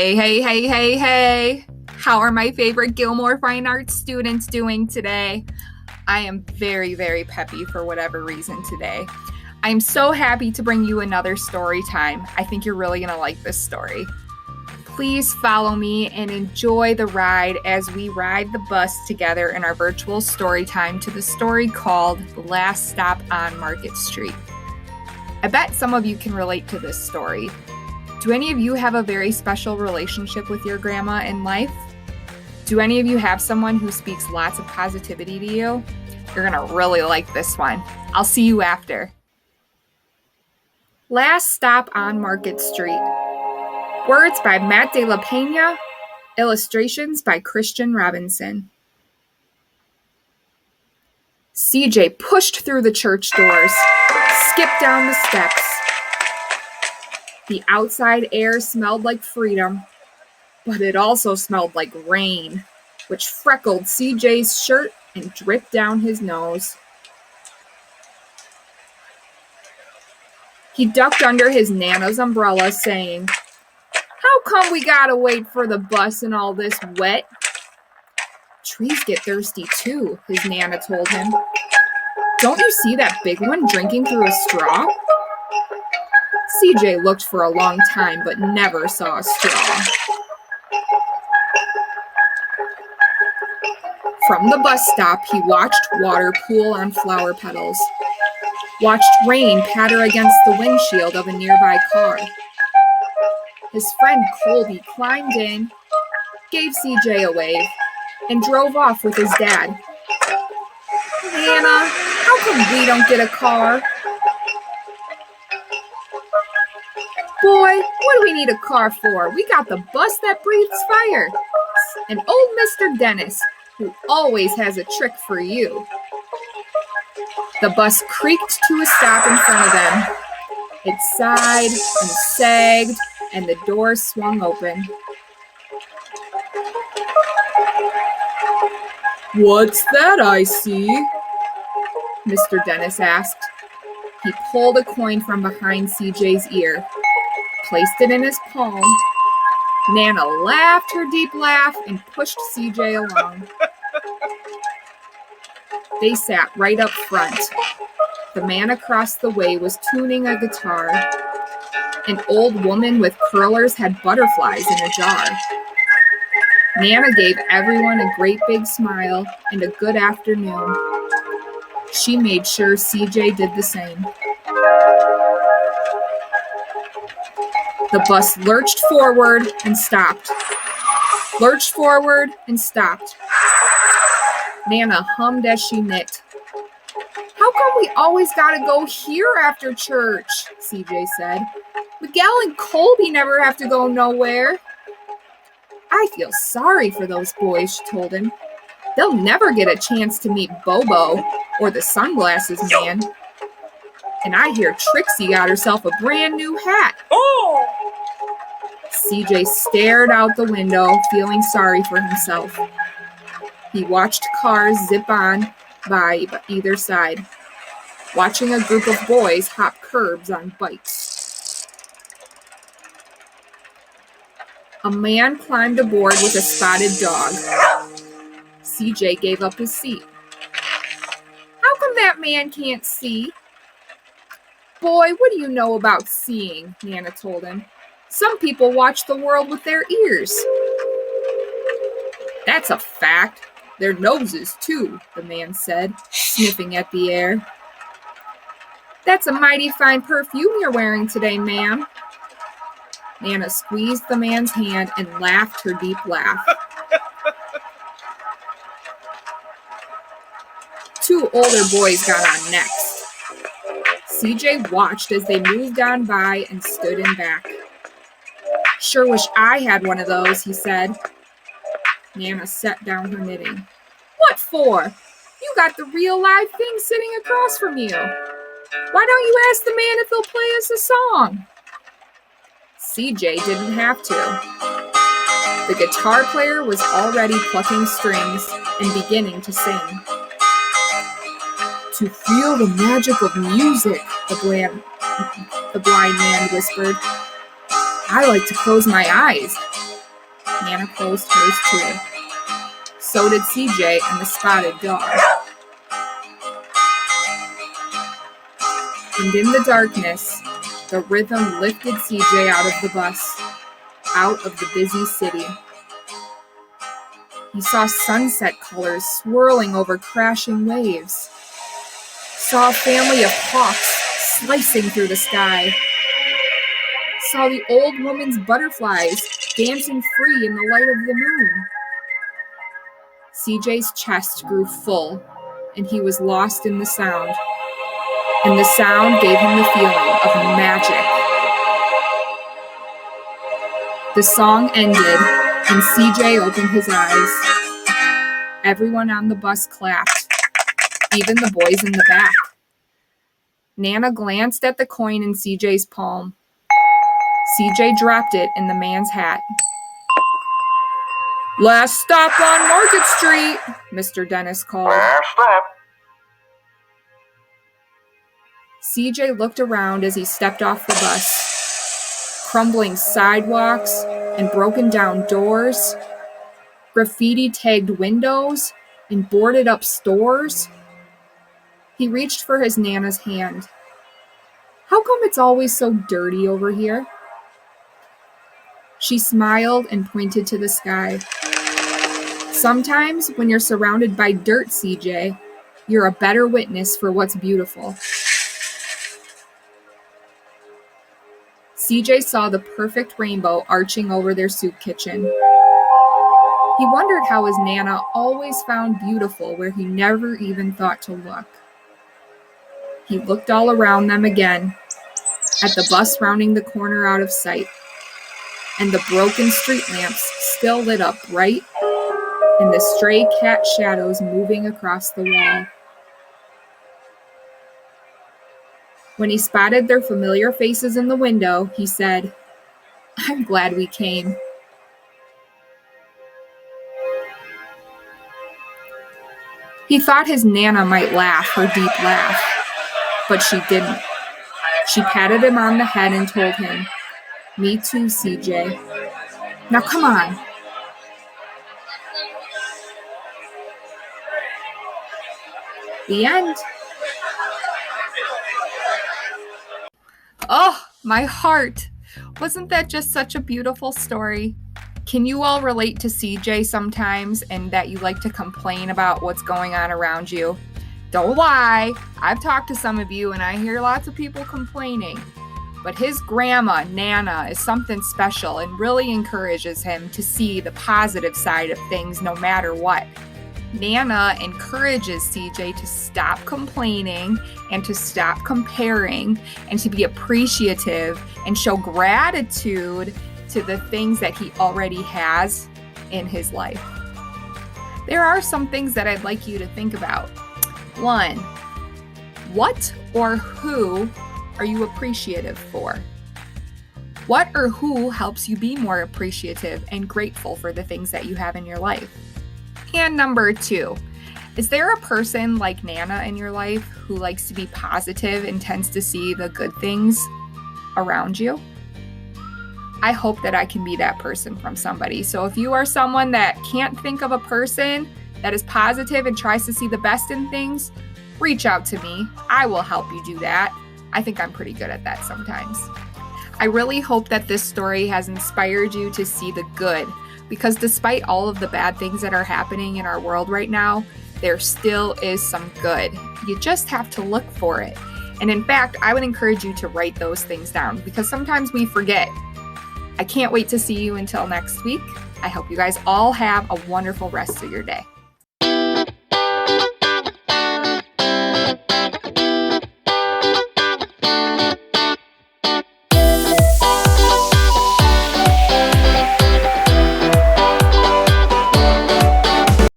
Hey. How are my favorite Gilmore Fine Arts students doing today? I am very, very peppy for whatever reason today. I'm so happy to bring you another story time. I think you're really going to like this story. Please follow me and enjoy the ride as we ride the bus together in our virtual story time to the story called The Last Stop on Market Street. I bet some of you can relate to this story. Do any of you have a very special relationship with your grandma in life? Do any of you have someone who speaks lots of positivity to you? You're going to really like this one. I'll see you after. Last Stop on Market Street. Words by Matt De La Peña. Illustrations by Christian Robinson. CJ pushed through the church doors, skipped down the steps. The outside air smelled like freedom, but it also smelled like rain, which freckled CJ's shirt and dripped down his nose. He ducked under his Nana's umbrella, saying, "How come we gotta wait for the bus in all this wet?" "Trees get thirsty too," his Nana told him. "Don't you see that big one drinking through a straw?" CJ looked for a long time, but never saw a straw. From the bus stop, he watched water pool on flower petals, watched rain patter against the windshield of a nearby car. His friend Colby climbed in, gave CJ a wave, and drove off with his dad. "Nana, how come we don't get a car?" "Boy, what do we need a car for? We got the bus that breathes fire. And old Mr. Dennis, who always has a trick for you." The bus creaked to a stop in front of them. It sighed and sagged, and the doors swung open. "What's that I see?" Mr. Dennis asked. He pulled a coin from behind CJ's ear, placed it in his palm. Nana laughed her deep laugh and pushed CJ along. They sat right up front. The man across the way was tuning a guitar. An old woman with curlers had butterflies in a jar. Nana gave everyone a great big smile and a good afternoon. She made sure CJ did the same. The bus lurched forward and stopped. Lurched forward and stopped. Nana hummed as she knit. "How come we always gotta go here after church?" CJ said. "Miguel and Colby never have to go nowhere." "I feel sorry for those boys," she told him. "They'll never get a chance to meet Bobo or the sunglasses man. And I hear Trixie got herself a brand new hat." Oh! CJ stared out the window, feeling sorry for himself. He watched cars zip on by either side, watching a group of boys hop curbs on bikes. A man climbed aboard with a spotted dog. CJ gave up his seat. "How come that man can't see?" "Boy, what do you know about seeing?" Nana told him. "Some people watch the world with their ears." "That's a fact. Their noses, too," the man said, sniffing at the air. "That's a mighty fine perfume you're wearing today, ma'am." Nana squeezed the man's hand and laughed her deep laugh. Two older boys got on next. CJ watched as they moved on by and stood in back. "Sure wish I had one of those," he said. Nana set down her knitting. "What for? You got the real live thing sitting across from you. Why don't you ask the man if he'll play us a song?" CJ didn't have to. The guitar player was already plucking strings and beginning to sing. "To feel the magic of music," the blind man whispered. "I like to close my eyes. Nana closed hers too. So did CJ and the spotted dog. And in the darkness, the rhythm lifted CJ out of the bus, out of the busy city. He saw sunset colors swirling over crashing waves. Saw a family of hawks slicing through the sky. Saw the old woman's butterflies dancing free in the light of the moon. CJ's chest grew full, and he was lost in the sound. And the sound gave him the feeling of magic. The song ended, and CJ opened his eyes. Everyone on the bus clapped, even the boys in the back. Nana glanced at the coin in CJ's palm. CJ dropped it in the man's hat. "Last stop on Market Street," Mr. Dennis called. "Last stop." CJ looked around as he stepped off the bus. Crumbling sidewalks and broken down doors, graffiti-tagged windows and boarded up stores. He reached for his Nana's hand. "How come it's always so dirty over here?" She smiled and pointed to the sky. "Sometimes when you're surrounded by dirt, CJ, you're a better witness for what's beautiful." CJ saw the perfect rainbow arching over their soup kitchen. He wondered how his Nana always found beautiful where he never even thought to look. He looked all around them again, at the bus rounding the corner out of sight, and the broken street lamps still lit up bright, and the stray cat shadows moving across the wall. When he spotted their familiar faces in the window, he said, "I'm glad we came." He thought his Nana might laugh her deep laugh, but she didn't. She patted him on the head and told him, "Me too, CJ. Now come on." The end. Oh, my heart. Wasn't that just such a beautiful story? Can you all relate to CJ sometimes and that you like to complain about what's going on around you? Don't lie. I've talked to some of you and I hear lots of people complaining. But his grandma, Nana, is something special and really encourages him to see the positive side of things no matter what. Nana encourages CJ to stop complaining and to stop comparing and to be appreciative and show gratitude to the things that he already has in his life. There are some things that I'd like you to think about. 1, what or who are you appreciative for? What or who helps you be more appreciative and grateful for the things that you have in your life? And number 2, is there a person like Nana in your life who likes to be positive and tends to see the good things around you? I hope that I can be that person from somebody. So if you are someone that can't think of a person that is positive and tries to see the best in things, reach out to me. I will help you do that. I think I'm pretty good at that sometimes. I really hope that this story has inspired you to see the good, because despite all of the bad things that are happening in our world right now, there still is some good. You just have to look for it. And in fact, I would encourage you to write those things down because sometimes we forget. I can't wait to see you until next week. I hope you guys all have a wonderful rest of your day.